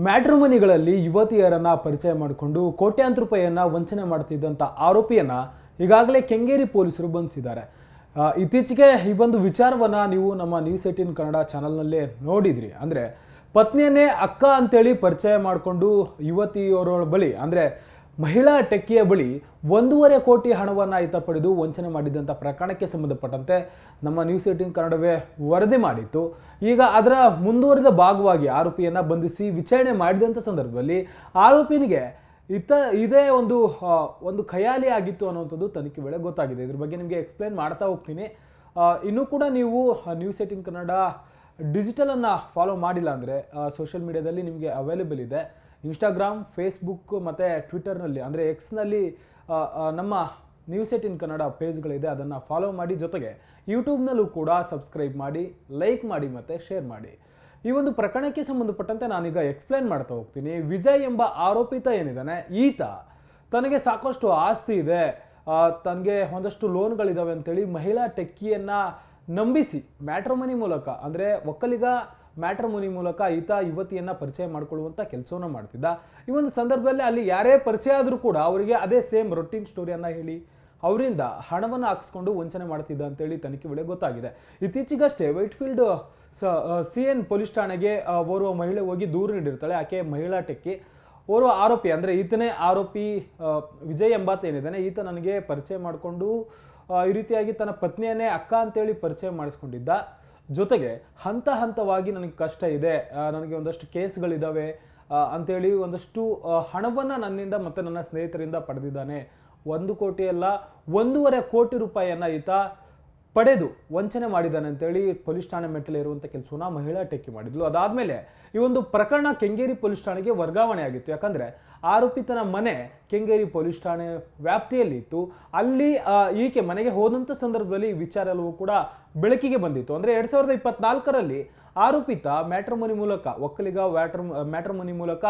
ಮ್ಯಾಟ್ರಿಮೋನಿಗಳಲ್ಲಿ ಯುವತಿಯರನ್ನ ಪರಿಚಯ ಮಾಡಿಕೊಂಡು ಕೋಟ್ಯಾಂತರ ರೂಪಾಯಿಯನ್ನ ವಂಚನೆ ಮಾಡ್ತಿದ್ದಂಥ ಆರೋಪಿಯನ್ನ ಈಗಾಗಲೇ ಕೆಂಗೇರಿ ಪೊಲೀಸರು ಬಂಧಿಸಿದ್ದಾರೆ. ಇತ್ತೀಚೆಗೆ ಈ ಒಂದು ವಿಚಾರವನ್ನ ನೀವು ನಮ್ಮ ನ್ಯೂಸ್ 18 ಕನ್ನಡ ಚಾನಲ್ನಲ್ಲೇ ನೋಡಿದ್ರಿ. ಅಂದರೆ ಪತ್ನಿಯನ್ನೇ ಅಕ್ಕ ಅಂತೇಳಿ ಪರಿಚಯ ಮಾಡಿಕೊಂಡು ಯುವತಿಯವರ ಬಳಿ ಅಂದರೆ ಮಹಿಳಾ ಟೆಕ್ಕಿಯ ಬಳಿ 1.5 ಕೋಟಿ ಹಣವನ್ನು ಈತ ಪಡೆದು ವಂಚನೆ ಮಾಡಿದಂಥ ಪ್ರಕರಣಕ್ಕೆ ಸಂಬಂಧಪಟ್ಟಂತೆ ನಮ್ಮ ನ್ಯೂಸ್ 18 ಕನ್ನಡವೇ ವರದಿ ಮಾಡಿತ್ತು. ಈಗ ಅದರ ಮುಂದುವರಿದ ಭಾಗವಾಗಿ ಆರೋಪಿಯನ್ನು ಬಂಧಿಸಿ ವಿಚಾರಣೆ ಮಾಡಿದಂಥ ಸಂದರ್ಭದಲ್ಲಿ ಆರೋಪಿನಿಗೆ ಇದೇ ಒಂದು ಖಯಾಲಿ ಆಗಿತ್ತು ಅನ್ನುವಂಥದ್ದು ತನಿಖೆ ವೇಳೆ ಗೊತ್ತಾಗಿದೆ. ಇದ್ರ ಬಗ್ಗೆ ನಿಮಗೆ ಎಕ್ಸ್ಪ್ಲೇನ್ ಮಾಡ್ತಾ ಹೋಗ್ತೀನಿ. ಇನ್ನೂ ಕೂಡ ನೀವು ನ್ಯೂಸ್ 18 ಕನ್ನಡ ಡಿಜಿಟಲನ್ನು ಫಾಲೋ ಮಾಡಿಲ್ಲ ಅಂದರೆ ಸೋಷಿಯಲ್ ಮೀಡಿಯಾದಲ್ಲಿ ನಿಮಗೆ ಅವೈಲೇಬಲ್ ಇದೆ. ಇನ್ಸ್ಟಾಗ್ರಾಮ್, ಫೇಸ್ಬುಕ್ ಮತ್ತು ಟ್ವಿಟರ್ನಲ್ಲಿ ಅಂದರೆ ಎಕ್ಸ್ನಲ್ಲಿ ನಮ್ಮ ನ್ಯೂಸ್ 18 ಕನ್ನಡ ಪೇಜ್ಗಳಿದೆ, ಅದನ್ನು ಫಾಲೋ ಮಾಡಿ. ಜೊತೆಗೆ ಯೂಟ್ಯೂಬ್ನಲ್ಲೂ ಕೂಡ ಸಬ್ಸ್ಕ್ರೈಬ್ ಮಾಡಿ, ಲೈಕ್ ಮಾಡಿ ಮತ್ತು ಶೇರ್ ಮಾಡಿ. ಈ ಒಂದು ಪ್ರಕರಣಕ್ಕೆ ಸಂಬಂಧಪಟ್ಟಂತೆ ನಾನೀಗ ಎಕ್ಸ್ಪ್ಲೇನ್ ಮಾಡ್ತಾ ಹೋಗ್ತೀನಿ. ವಿಜಯ್ ಎಂಬ ಆರೋಪಿತ ಏನಿದ್ದಾನೆ, ಈತ ತನಗೆ ಸಾಕಷ್ಟು ಆಸ್ತಿ ಇದೆ, ತನಗೆ ಒಂದಷ್ಟು ಲೋನ್ಗಳಿದ್ದಾವೆ ಅಂತೇಳಿ ಮಹಿಳಾ ಟೆಕ್ಕಿಯನ್ನು ನಂಬಿಸಿ ಮ್ಯಾಟ್ರಿಮೋನಿ ಮೂಲಕ ಅಂದರೆ ಒಕ್ಕಲಿಗ ಮ್ಯಾಟ್ರಿಮೋನಿ ಮೂಲಕ ಈತ ಯುವತಿಯನ್ನು ಪರಿಚಯ ಮಾಡಿಕೊಳ್ಳುವಂಥ ಕೆಲಸವನ್ನು ಮಾಡ್ತಿದ್ದ. ಈ ಒಂದು ಸಂದರ್ಭದಲ್ಲಿ ಅಲ್ಲಿ ಯಾರೇ ಪರಿಚಯ ಆದರೂ ಕೂಡ ಅವರಿಗೆ ಅದೇ ಸೇಮ್ ರೊಟೀನ್ ಸ್ಟೋರಿಯನ್ನು ಹೇಳಿ ಅವರಿಂದ ಹಣವನ್ನು ಹಾಕಿಸ್ಕೊಂಡು ವಂಚನೆ ಮಾಡ್ತಿದ್ದ ಅಂತೇಳಿ ತನಿಖೆ ವೇಳೆ ಗೊತ್ತಾಗಿದೆ. ಇತ್ತೀಚೆಗಷ್ಟೇ ವೈಟ್ಫೀಲ್ಡ್ CN ಪೊಲೀಸ್ ಠಾಣೆಗೆ ಓರ್ವ ಮಹಿಳೆ ಹೋಗಿ ದೂರು ನೀಡಿರ್ತಾಳೆ. ಆಕೆ ಮಹಿಳಾ ಟೆಕ್ಕಿ. ಓರ್ವ ಆರೋಪಿ ಅಂದರೆ ಈತನೇ ಆರೋಪಿ ವಿಜಯ್ ಎಂಬಾತ ಏನಿದ್ದಾನೆ, ಈತ ನನಗೆ ಪರಿಚಯ ಮಾಡಿಕೊಂಡು ಈ ರೀತಿಯಾಗಿ ತನ್ನ ಪತ್ನಿಯನ್ನೇ ಅಕ್ಕ ಅಂತೇಳಿ ಪರಿಚಯ ಮಾಡಿಸ್ಕೊಂಡಿದ್ದ. ಜೊತೆಗೆ ಹಂತ ಹಂತವಾಗಿ ನನಗೆ ಕಷ್ಟ ಇದೆ, ನನಗೆ ಒಂದಷ್ಟು ಕೇಸ್ಗಳಿದ್ದಾವೆ ಅಂತೇಳಿ ಒಂದಷ್ಟು ಹಣವನ್ನು ನನ್ನಿಂದ ಮತ್ತು ನನ್ನ ಸ್ನೇಹಿತರಿಂದ ಪಡೆದಿದ್ದಾನೆ. 1 ಕೋಟಿ ಅಲ್ಲ 1.5 ಕೋಟಿ ರೂಪಾಯಿಯನ್ನು ಈತ ಪಡೆದು ವಂಚನೆ ಮಾಡಿದ್ದಾನೆ ಅಂತೇಳಿ ಪೊಲೀಸ್ ಠಾಣೆ ಮೆಟ್ಟಲೇ ಇರುವಂಥ ಕೆಲಸವನ್ನ ಮಹಿಳಾ ಟೆಕ್ಕಿ ಮಾಡಿದ್ಲು. ಅದಾದಮೇಲೆ ಈ ಒಂದು ಪ್ರಕರಣ ಕೆಂಗೇರಿ ಪೊಲೀಸ್ ಠಾಣೆಗೆ ವರ್ಗಾವಣೆ ಆಗಿತ್ತು. ಯಾಕಂದರೆ ಆರೋಪಿತನ ಮನೆ ಕೆಂಗೇರಿ ಪೊಲೀಸ್ ಠಾಣೆ ವ್ಯಾಪ್ತಿಯಲ್ಲಿ ಇತ್ತು. ಅಲ್ಲಿ ಈಕೆ ಮನೆಗೆ ಹೋದಂಥ ಸಂದರ್ಭದಲ್ಲಿ ವಿಚಾರ ಎಲ್ಲವೂ ಕೂಡ ಬೆಳಕಿಗೆ ಬಂದಿತ್ತು. ಅಂದರೆ 2024ರಲ್ಲಿ ಆರೋಪಿತ ಮ್ಯಾಟ್ರಿಮೋನಿ ಮೂಲಕ ಒಕ್ಕಲಿಗ ಮ್ಯಾಟ್ರಿಮೋನಿ ಮೂಲಕ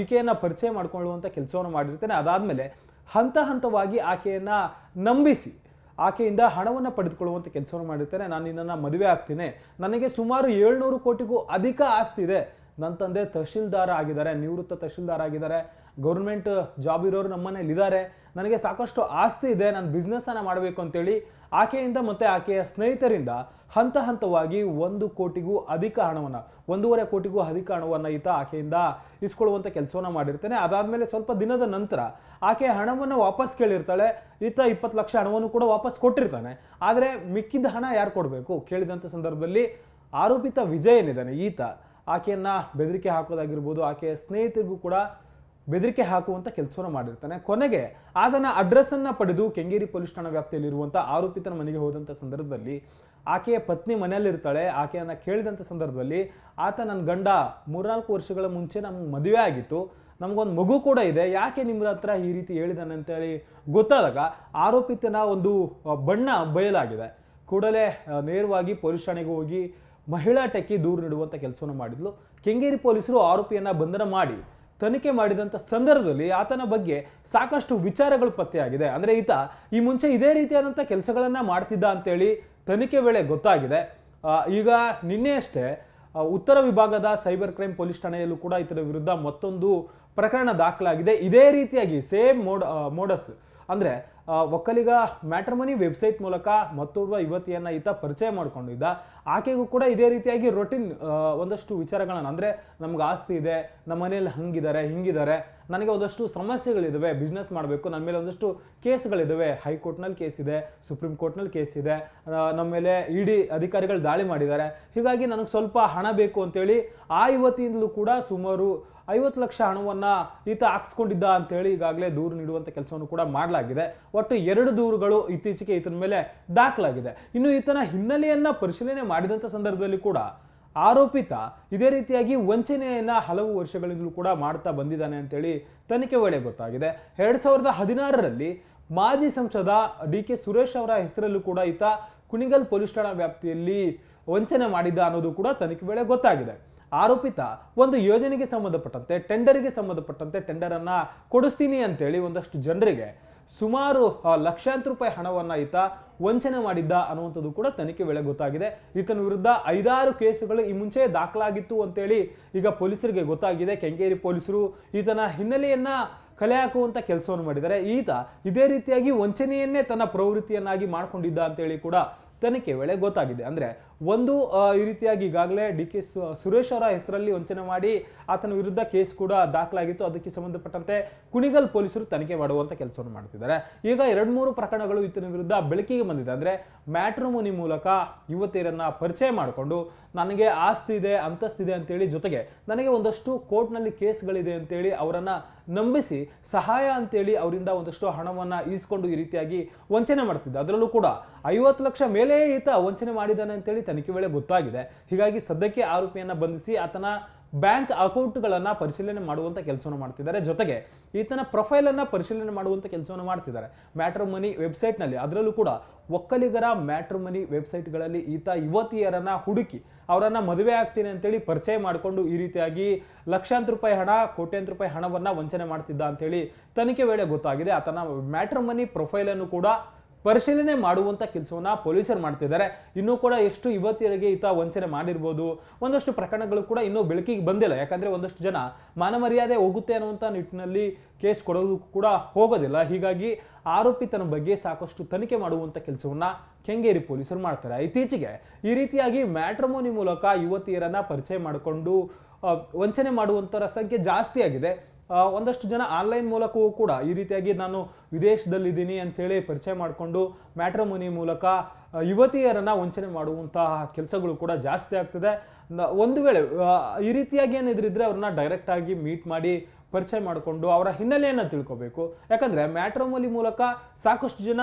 ಈಕೆಯನ್ನು ಪರಿಚಯ ಮಾಡಿಕೊಳ್ಳುವಂಥ ಕೆಲಸವನ್ನು ಮಾಡಿರ್ತಾನೆ. ಅದಾದಮೇಲೆ ಹಂತ ಹಂತವಾಗಿ ಆಕೆಯನ್ನು ನಂಬಿಸಿ ಆಕೆಯಿಂದ ಹಣವನ್ನು ಪಡೆದುಕೊಳ್ಳುವಂಥ ಕೆಲಸವನ್ನು ಮಾಡಿರ್ತಾನೆ. ನಾನು ನಿನ್ನನ್ನು ಮದುವೆ ಆಗ್ತೀನಿ, ನನಗೆ ಸುಮಾರು 700 ಕೋಟಿಗೂ ಅಧಿಕ ಆಸ್ತಿ ಇದೆ, ನನ್ನ ತಂದೆ ತಹಶೀಲ್ದಾರ್ ಆಗಿದ್ದಾರೆ, ನಿವೃತ್ತ ತಹಶೀಲ್ದಾರ್ ಆಗಿದ್ದಾರೆ, ಗೌರ್ಮೆಂಟ್ ಜಾಬ್ ಇರೋರು ನಮ್ಮ ಮನೇಲಿ ಇದ್ದಾರೆ, ನನಗೆ ಸಾಕಷ್ಟು ಆಸ್ತಿ ಇದೆ, ನಾನು ಬಿಸ್ನೆಸ್ಸನ್ನು ಮಾಡಬೇಕು ಅಂತೇಳಿ ಆಕೆಯಿಂದ ಮತ್ತು ಆಕೆಯ ಸ್ನೇಹಿತರಿಂದ ಹಂತ ಹಂತವಾಗಿ 1 ಕೋಟಿಗೂ ಅಧಿಕ ಹಣವನ್ನು 1.5 ಕೋಟಿಗೂ ಅಧಿಕ ಹಣವನ್ನು ಈತ ಆಕೆಯಿಂದ ಇಸ್ಕೊಳ್ಳುವಂಥ ಕೆಲಸವನ್ನು ಮಾಡಿರ್ತಾನೆ. ಅದಾದಮೇಲೆ ಸ್ವಲ್ಪ ದಿನದ ನಂತರ ಆಕೆ ಹಣವನ್ನು ವಾಪಸ್ ಕೇಳಿರ್ತಾಳೆ. ಈತ 20 ಲಕ್ಷ ಹಣವನ್ನು ಕೂಡ ವಾಪಸ್ ಕೊಟ್ಟಿರ್ತಾನೆ. ಆದರೆ ಮಿಕ್ಕಿದ ಹಣ ಯಾರು ಕೊಡಬೇಕು ಕೇಳಿದಂಥ ಸಂದರ್ಭದಲ್ಲಿ ಆರೋಪಿತ ವಿಜಯ್ ಏನಿದ್ದಾನೆ ಈತ ಆಕೆಯನ್ನು ಬೆದರಿಕೆ ಹಾಕೋದಾಗಿರ್ಬೋದು, ಆಕೆಯ ಸ್ನೇಹಿತರಿಗೂ ಕೂಡ ಬೆದರಿಕೆ ಹಾಕುವಂಥ ಕೆಲಸವನ್ನು ಮಾಡಿರ್ತಾನೆ. ಕೊನೆಗೆ ಆತನ ಅಡ್ರೆಸ್ಸನ್ನು ಪಡೆದು ಕೆಂಗೇರಿ ಪೊಲೀಸ್ ಠಾಣಾ ವ್ಯಾಪ್ತಿಯಲ್ಲಿರುವಂಥ ಆರೋಪಿತನ ಮನೆಗೆ ಹೋದಂಥ ಸಂದರ್ಭದಲ್ಲಿ ಆಕೆಯ ಪತ್ನಿ ಮನೆಯಲ್ಲಿರ್ತಾಳೆ. ಆಕೆಯನ್ನು ಕೇಳಿದಂಥ ಸಂದರ್ಭದಲ್ಲಿ ಆತ ನನ್ನ ಗಂಡ 3-4 ವರ್ಷಗಳ ಮುಂಚೆ ನಮ್ಗೆ ಮದುವೆ ಆಗಿತ್ತು, ನಮಗೊಂದು ಮಗು ಕೂಡ ಇದೆ, ಯಾಕೆ ನಿಮ್ಮ ಹತ್ರ ಈ ರೀತಿ ಹೇಳಿದಾನೆ ಅಂತೇಳಿ ಗೊತ್ತಾದಾಗ ಆರೋಪಿತನ ಒಂದು ಬಣ್ಣ ಬಯಲಾಗಿದೆ. ಕೂಡಲೇ ನೇರವಾಗಿ ಪೊಲೀಸ್ ಠಾಣೆಗೆ ಹೋಗಿ ಮಹಿಳಾ ಟೆಕ್ಕಿ ದೂರು ನೀಡುವಂಥ ಕೆಲಸವನ್ನು ಮಾಡಿದ್ಲು. ಕೆಂಗೇರಿ ಪೊಲೀಸರು ಆರೋಪಿಯನ್ನು ಬಂಧನ ಮಾಡಿ ತನಿಖೆ ಮಾಡಿದಂಥ ಸಂದರ್ಭದಲ್ಲಿ ಆತನ ಬಗ್ಗೆ ಸಾಕಷ್ಟು ವಿಚಾರಗಳು ಪತ್ತೆಯಾಗಿದೆ. ಅಂದರೆ ಈತ ಈ ಮುಂಚೆ ಇದೇ ರೀತಿಯಾದಂಥ ಕೆಲಸಗಳನ್ನು ಮಾಡ್ತಿದ್ದ ಅಂತೇಳಿ ತನಿಖೆ ವೇಳೆ ಗೊತ್ತಾಗಿದೆ. ಈಗ ನಿನ್ನೆಯಷ್ಟೇ ಉತ್ತರ ವಿಭಾಗದ ಸೈಬರ್ ಕ್ರೈಮ್ ಪೊಲೀಸ್ ಠಾಣೆಯಲ್ಲೂ ಕೂಡ ಈತನ ವಿರುದ್ಧ ಮತ್ತೊಂದು ಪ್ರಕರಣ ದಾಖಲಾಗಿದೆ. ಇದೇ ರೀತಿಯಾಗಿ ಸೇಮ್ ಮೋಡಸ್ ಅಂದರೆ ಒಕ್ಕಲಿಗ ಮ್ಯಾಟ್ರಿಮೋನಿ ವೆಬ್ಸೈಟ್ ಮೂಲಕ ಮತ್ತೋರ್ವ ಯುವತಿಯನ್ನು ಈತ ಪರಿಚಯ ಮಾಡ್ಕೊಂಡಿದ್ದ. ಆಕೆಗೂ ಕೂಡ ಇದೇ ರೀತಿಯಾಗಿ ರೊಟೀನ್ ಒಂದಷ್ಟು ವಿಚಾರಗಳನ್ನು ಅಂದರೆ ನಮ್ಗೆ ಆಸ್ತಿ ಇದೆ, ನಮ್ಮ ಮನೇಲಿ ಹಂಗಿದ್ದಾರೆ ಹಿಂಗಿದ್ದಾರೆ, ನನಗೆ ಒಂದಷ್ಟು ಸಮಸ್ಯೆಗಳಿದ್ದಾವೆ, ಬಿಸ್ನೆಸ್ ಮಾಡಬೇಕು, ನನ್ನ ಮೇಲೆ ಒಂದಷ್ಟು ಕೇಸ್ಗಳಿದ್ದಾವೆ, ಹೈಕೋರ್ಟ್ನಲ್ಲಿ ಕೇಸ್ ಇದೆ, ಸುಪ್ರೀಂ ಕೋರ್ಟ್ನಲ್ಲಿ ಕೇಸ್ ಇದೆ, ನಮ್ಮ ಮೇಲೆ ED ಅಧಿಕಾರಿಗಳು ದಾಳಿ ಮಾಡಿದ್ದಾರೆ, ಹೀಗಾಗಿ ನನಗೆ ಸ್ವಲ್ಪ ಹಣ ಬೇಕು ಅಂತೇಳಿ ಆ ಯುವತಿಯಿಂದಲೂ ಕೂಡ ಸುಮಾರು 50 ಲಕ್ಷ ಹಣವನ್ನು ಈತ ಹಾಕ್ಸ್ಕೊಂಡಿದ್ದ ಅಂತೇಳಿ ಈಗಾಗಲೇ ದೂರು ನೀಡುವಂಥ ಕೆಲಸವನ್ನು ಕೂಡ ಮಾಡಲಾಗಿದೆ. ಒಟ್ಟು 2 ದೂರುಗಳು ಇತ್ತೀಚೆಗೆ ಈತನ ಮೇಲೆ ದಾಖಲಾಗಿದೆ. ಇನ್ನು ಈತನ ಹಿನ್ನೆಲೆಯನ್ನು ಪರಿಶೀಲನೆ ಮಾಡಿದಂಥ ಸಂದರ್ಭದಲ್ಲಿ ಕೂಡ ಆರೋಪಿತ ಇದೇ ರೀತಿಯಾಗಿ ವಂಚನೆಯನ್ನು ಹಲವು ವರ್ಷಗಳಿಂದಲೂ ಕೂಡ ಮಾಡ್ತಾ ಬಂದಿದ್ದಾನೆ ಅಂತೇಳಿ ತನಿಖೆ ವೇಳೆ ಗೊತ್ತಾಗಿದೆ. 2016ರಲ್ಲಿ ಮಾಜಿ ಸಂಸದ DK ಸುರೇಶ್ ಅವರ ಹೆಸರಲ್ಲೂ ಕೂಡ ಈತ ಕುಣಿಗಲ್ ಪೊಲೀಸ್ ಠಾಣಾ ವ್ಯಾಪ್ತಿಯಲ್ಲಿ ವಂಚನೆ ಮಾಡಿದ್ದ ಅನ್ನೋದು ಕೂಡ ತನಿಖೆ ವೇಳೆ ಗೊತ್ತಾಗಿದೆ. ಆರೋಪಿತ ಒಂದು ಯೋಜನೆಗೆ ಸಂಬಂಧಪಟ್ಟಂತೆ ಟೆಂಡರಿಗೆ ಸಂಬಂಧಪಟ್ಟಂತೆ ಟೆಂಡರನ್ನು ಕೊಡಿಸ್ತೀನಿ ಅಂತೇಳಿ ಒಂದಷ್ಟು ಜನರಿಗೆ ಸುಮಾರು ಲಕ್ಷಾಂತರ ರೂಪಾಯಿ ಹಣವನ್ನು ಈತ ವಂಚನೆ ಮಾಡಿದ್ದ ಅನ್ನುವಂಥದ್ದು ಕೂಡ ತನಿಖೆ ವೇಳೆ ಗೊತ್ತಾಗಿದೆ. ಈತನ ವಿರುದ್ಧ 5-6 ಕೇಸುಗಳು ಈ ಮುಂಚೆ ದಾಖಲಾಗಿತ್ತು ಅಂತೇಳಿ ಈಗ ಪೊಲೀಸರಿಗೆ ಗೊತ್ತಾಗಿದೆ. ಕೆಂಗೇರಿ ಪೊಲೀಸರು ಈತನ ಹಿನ್ನೆಲೆಯನ್ನ ಕಲೆ ಹಾಕುವಂತ ಕೆಲಸವನ್ನು ಮಾಡಿದ್ದಾರೆ. ಈತ ಇದೇ ರೀತಿಯಾಗಿ ವಂಚನೆಯನ್ನೇ ತನ್ನ ಪ್ರವೃತ್ತಿಯನ್ನಾಗಿ ಮಾಡ್ಕೊಂಡಿದ್ದ ಅಂತೇಳಿ ಕೂಡ ತನಿಖೆ ವೇಳೆ ಗೊತ್ತಾಗಿದೆ. ಅಂದ್ರೆ ಒಂದು ಈ ರೀತಿಯಾಗಿ ಈಗಾಗಲೇ DK ಸುರೇಶ್ ಅವರ ಹೆಸರಲ್ಲಿ ವಂಚನೆ ಮಾಡಿ ಆತನ ವಿರುದ್ಧ ಕೇಸ್ ಕೂಡ ದಾಖಲಾಗಿತ್ತು. ಅದಕ್ಕೆ ಸಂಬಂಧಪಟ್ಟಂತೆ ಕುಣಿಗಲ್ ಪೊಲೀಸರು ತನಿಖೆ ಮಾಡುವಂತ ಕೆಲಸವನ್ನು ಮಾಡ್ತಿದ್ದಾರೆ. ಈಗ 2-3 ಪ್ರಕರಣಗಳು ಈತನ ವಿರುದ್ಧ ಬೆಳಕಿಗೆ ಬಂದಿದೆ. ಅಂದ್ರೆ ಮ್ಯಾಟ್ರಿಮೋನಿ ಮೂಲಕ ಯುವತಿಯರನ್ನ ಪರಿಚಯ ಮಾಡಿಕೊಂಡು ನನಗೆ ಆಸ್ತಿ ಇದೆ, ಅಂತಸ್ತಿದೆ ಅಂತೇಳಿ, ಜೊತೆಗೆ ನನಗೆ ಒಂದಷ್ಟು ಕೋರ್ಟ್ನಲ್ಲಿ ಕೇಸ್ಗಳಿದೆ ಅಂತೇಳಿ ಅವರನ್ನ ನಂಬಿಸಿ ಸಹಾಯ ಅಂತೇಳಿ ಅವರಿಂದ ಒಂದಷ್ಟು ಹಣವನ್ನ ಈಸ್ಕೊಂಡು ಈ ರೀತಿಯಾಗಿ ವಂಚನೆ ಮಾಡ್ತಿದ್ದ. ಅದರಲ್ಲೂ ಕೂಡ 50 ಲಕ್ಷ ಮೇಲೆ ಈತ ವಂಚನೆ ಮಾಡಿದ್ದಾನೆ ಅಂತೇಳಿ ತನಿಖೆ ವೇಳೆ ಗೊತ್ತಾಗಿದೆ. ಹೀಗಾಗಿ ಸದ್ಯಕ್ಕೆ ಆರೋಪಿಯನ್ನ ಬಂಧಿಸಿ ಆತನ ಬ್ಯಾಂಕ್ ಅಕೌಂಟ್ಗಳನ್ನ ಪರಿಶೀಲನೆ ಮಾಡುವಂತ ಕೆಲಸವನ್ನು ಮಾಡ್ತಿದ್ದಾರೆ. ಜೊತೆಗೆ ಈತನ ಪ್ರೊಫೈಲ್ ಅನ್ನ ಪರಿಶೀಲನೆ ಮಾಡುವಂತ ಕೆಲಸವನ್ನು ಮಾಡ್ತಿದ್ದಾರೆ ಮ್ಯಾಟ್ರಿಮೋನಿ ವೆಬ್ಸೈಟ್ ನಲ್ಲಿ. ಅದರಲ್ಲೂ ಕೂಡ ಒಕ್ಕಲಿಗರ ಮ್ಯಾಟ್ರಿಮೋನಿ ವೆಬ್ಸೈಟ್ಗಳಲ್ಲಿ ಈತ ಯುವತಿಯರನ್ನ ಹುಡುಕಿ ಅವರನ್ನ ಮದುವೆ ಆಗ್ತೀನಿ ಅಂತೇಳಿ ಪರಿಚಯ ಮಾಡಿಕೊಂಡು ಈ ರೀತಿಯಾಗಿ ಲಕ್ಷಾಂತರ ರೂಪಾಯಿ ಹಣ, ಕೋಟ್ಯಾಂತರ ರೂಪಾಯಿ ಹಣವನ್ನ ವಂಚನೆ ಮಾಡ್ತಿದ್ದ ಅಂತೇಳಿ ತನಿಖೆ ವೇಳೆ ಗೊತ್ತಾಗಿದೆ. ಆತನ ಮ್ಯಾಟ್ರಿಮೋನಿ ಪ್ರೊಫೈಲ್ ಅನ್ನು ಕೂಡ ಪರಿಶೀಲನೆ ಮಾಡುವಂತ ಕೆಲಸವನ್ನ ಪೊಲೀಸರು ಮಾಡ್ತಿದ್ದಾರೆ. ಇನ್ನೂ ಕೂಡ ಎಷ್ಟು ಯುವತಿಯರಿಗೆ ಈತ ವಂಚನೆ ಮಾಡಿರ್ಬೋದು, ಒಂದಷ್ಟು ಪ್ರಕರಣಗಳು ಕೂಡ ಇನ್ನೂ ಬೆಳಕಿಗೆ ಬಂದಿಲ್ಲ. ಯಾಕಂದ್ರೆ ಒಂದಷ್ಟು ಜನ ಮಾನಮರ್ಯಾದೆ ಹೋಗುತ್ತೆ ಅನ್ನುವಂಥ ನಿಟ್ಟಿನಲ್ಲಿ ಕೇಸ್ ಕೊಡೋದು ಕೂಡ ಹೋಗೋದಿಲ್ಲ. ಹೀಗಾಗಿ ಆರೋಪಿತನ ಬಗ್ಗೆ ಸಾಕಷ್ಟು ತನಿಖೆ ಮಾಡುವಂತ ಕೆಲಸವನ್ನ ಕೆಂಗೇರಿ ಪೊಲೀಸರು ಮಾಡ್ತಾರೆ. ಇತ್ತೀಚೆಗೆ ಈ ರೀತಿಯಾಗಿ ಮ್ಯಾಟ್ರಿಮೋನಿ ಮೂಲಕ ಯುವತಿಯರನ್ನ ಪರಿಚಯ ಮಾಡಿಕೊಂಡು ವಂಚನೆ ಮಾಡುವಂತರ ಸಂಖ್ಯೆ ಜಾಸ್ತಿ ಆಗಿದೆ. ಒಂದಷ್ಟು ಜನ ಆನ್ಲೈನ್ ಮೂಲಕವೂ ಕೂಡ ಈ ರೀತಿಯಾಗಿ ನಾನು ವಿದೇಶದಲ್ಲಿದ್ದೀನಿ ಅಂಥೇಳಿ ಪರಿಚಯ ಮಾಡಿಕೊಂಡು ಮ್ಯಾಟ್ರಿಮೋನಿ ಮೂಲಕ ಯುವತಿಯರನ್ನ ವಂಚನೆ ಮಾಡುವಂತಹ ಕೆಲಸಗಳು ಕೂಡ ಜಾಸ್ತಿ ಆಗ್ತದೆ. ಒಂದು ವೇಳೆ ಈ ರೀತಿಯಾಗಿ ಏನಿದ್ರಿದ್ರೆ ಅವ್ರನ್ನ ಡೈರೆಕ್ಟ್ ಆಗಿ ಮೀಟ್ ಮಾಡಿ ಪರಿಚಯ ಮಾಡಿಕೊಂಡು ಅವರ ಹಿನ್ನೆಲೆಯನ್ನು ತಿಳ್ಕೋಬೇಕು. ಯಾಕಂದ್ರೆ ಮ್ಯಾಟ್ರಿಮೋನಿ ಮೂಲಕ ಸಾಕಷ್ಟು ಜನ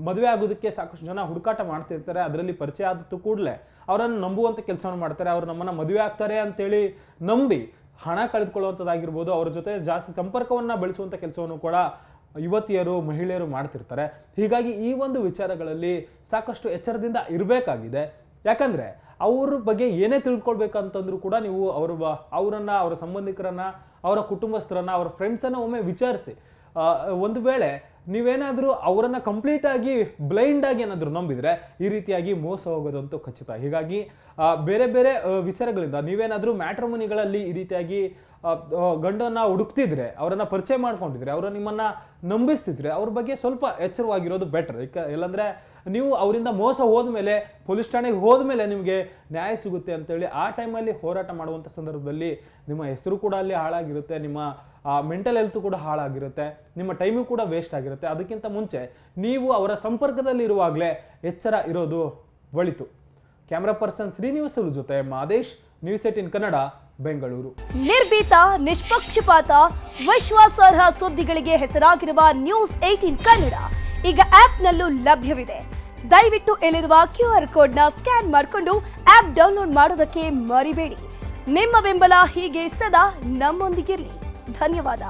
ಮದುವೆ ಆಗೋದಕ್ಕೆ ಸಾಕಷ್ಟು ಜನ ಹುಡುಕಾಟ ಮಾಡ್ತಿರ್ತಾರೆ. ಅದರಲ್ಲಿ ಪರಿಚಯ ಆದ ಕೂಡಲೇ ಅವರನ್ನು ನಂಬುವಂತ ಕೆಲಸವನ್ನು ಮಾಡ್ತಾರೆ. ಅವ್ರು ನಮ್ಮನ್ನ ಮದುವೆ ಆಗ್ತಾರೆ ಅಂತೇಳಿ ನಂಬಿ ಹಣ ಕಳೆದುಕೊಳ್ಳುವಂಥದ್ದಾಗಿರ್ಬೋದು, ಅವರ ಜೊತೆ ಜಾಸ್ತಿ ಸಂಪರ್ಕವನ್ನ ಬೆಳೆಸುವಂಥ ಕೆಲಸವನ್ನು ಕೂಡ ಯುವತಿಯರು, ಮಹಿಳೆಯರು ಮಾಡ್ತಿರ್ತಾರೆ. ಹೀಗಾಗಿ ಈ ಒಂದು ವಿಚಾರಗಳಲ್ಲಿ ಸಾಕಷ್ಟು ಎಚ್ಚರದಿಂದ ಇರಬೇಕಾಗಿದೆ. ಯಾಕಂದ್ರೆ ಅವ್ರ ಬಗ್ಗೆ ಏನೇ ತಿಳ್ಕೊಳ್ಬೇಕಂತಂದ್ರೂ ಕೂಡ ನೀವು ಅವರನ್ನ, ಅವರ ಸಂಬಂಧಿಕರನ್ನ, ಅವರ ಕುಟುಂಬಸ್ಥರನ್ನ, ಅವರ ಫ್ರೆಂಡ್ಸನ್ನ ಒಮ್ಮೆ ವಿಚಾರಿಸಿ. ಒಂದು ವೇಳೆ ನೀವೇನಾದರೂ ಅವರನ್ನ ಕಂಪ್ಲೀಟ್ ಆಗಿ ಬ್ಲೈಂಡ್ ಆಗಿ ಏನಾದರೂ ನಂಬಿದ್ರೆ ಈ ರೀತಿಯಾಗಿ ಮೋಸ ಹೋಗೋದಂತೂ ಖಚಿತ. ಹೀಗಾಗಿ ಬೇರೆ ಬೇರೆ ವಿಚಾರಗಳಿಂದ ನೀವೇನಾದರೂ ಮ್ಯಾಟ್ರಿಮೋನಿಗಳಲ್ಲಿ ಈ ರೀತಿಯಾಗಿ ಗಂಡನ್ನ ಹುಡುಕ್ತಿದ್ರೆ, ಅವರನ್ನ ಪರಿಚಯ ಮಾಡ್ಕೊಂಡಿದ್ರೆ, ಅವರ ನಿಮ್ಮನ್ನ ನಂಬಿಸ್ತಿದ್ರೆ ಅವ್ರ ಬಗ್ಗೆ ಸ್ವಲ್ಪ ಎಚ್ಚರವಾಗಿರೋದು ಬೆಟರ್. ಇಲ್ಲಾಂದ್ರೆ ನೀವು ಅವರಿಂದ ಮೋಸ ಹೋದ್ಮೇಲೆ ಪೊಲೀಸ್ ಠಾಣೆಗೆ ಹೋದ್ಮೇಲೆ ನಿಮಗೆ ನ್ಯಾಯ ಸಿಗುತ್ತೆ ಅಂತೇಳಿ ಆ ಟೈಮಲ್ಲಿ ಹೋರಾಟ ಮಾಡುವಂಥ ಸಂದರ್ಭದಲ್ಲಿ ನಿಮ್ಮ ಹೆಸರು ಕೂಡ ಅಲ್ಲಿ ಹಾಳಾಗಿರುತ್ತೆ, ನಿಮ್ಮ ಮೆಂಟಲ್ ಹೆಲ್ತ್ ಕೂಡ ಹಾಳಾಗಿರುತ್ತೆ, ನಿಮ್ಮ ಟೈಮು ಕೂಡ ವೇಸ್ಟ್ ಆಗಿರುತ್ತೆ. ಅದಕ್ಕಿಂತ ಮುಂಚೆ ನೀವು ಅವರ ಸಂಪರ್ಕದಲ್ಲಿರುವಾಗಲೇ ಎಚ್ಚರ ಇರೋದು ಒಳಿತು. ಕ್ಯಾಮ್ರಾ ಪರ್ಸನ್ ಶ್ರೀನಿವಾಸ್ ಜೊತೆ ಮಾದೇಶ್, ನ್ಯೂಸ್ 18 ಕನ್ನಡ, ಬೆಂಗಳೂರು. ನಿರ್ಭೀತ, ನಿಷ್ಪಕ್ಷಪಾತ, ವಿಶ್ವಾಸಾರ್ಹ ಸುದ್ದಿಗಳಿಗೆ ಹೆಸರಾಗಿರುವ ನ್ಯೂಸ್ 18 ಕನ್ನಡ ಈಗ ಆಪ್ನಲ್ಲೂ ಲಭ್ಯವಿದೆ. ದಯವಿಟ್ಟು ಇಲ್ಲಿರುವ QR ಕೋಡ್ನ ಸ್ಕ್ಯಾನ್ ಮಾಡಿಕೊಂಡು ಆಪ್ ಡೌನ್ಲೋಡ್ ಮಾಡೋದಕ್ಕೆ ಮರಿಬೇಡಿ. ನಿಮ್ಮ ಬೆಂಬಲ ಹೀಗೆ ಸದಾ ನಮ್ಮೊಂದಿಗಿರಲಿ. ಧನ್ಯವಾದ.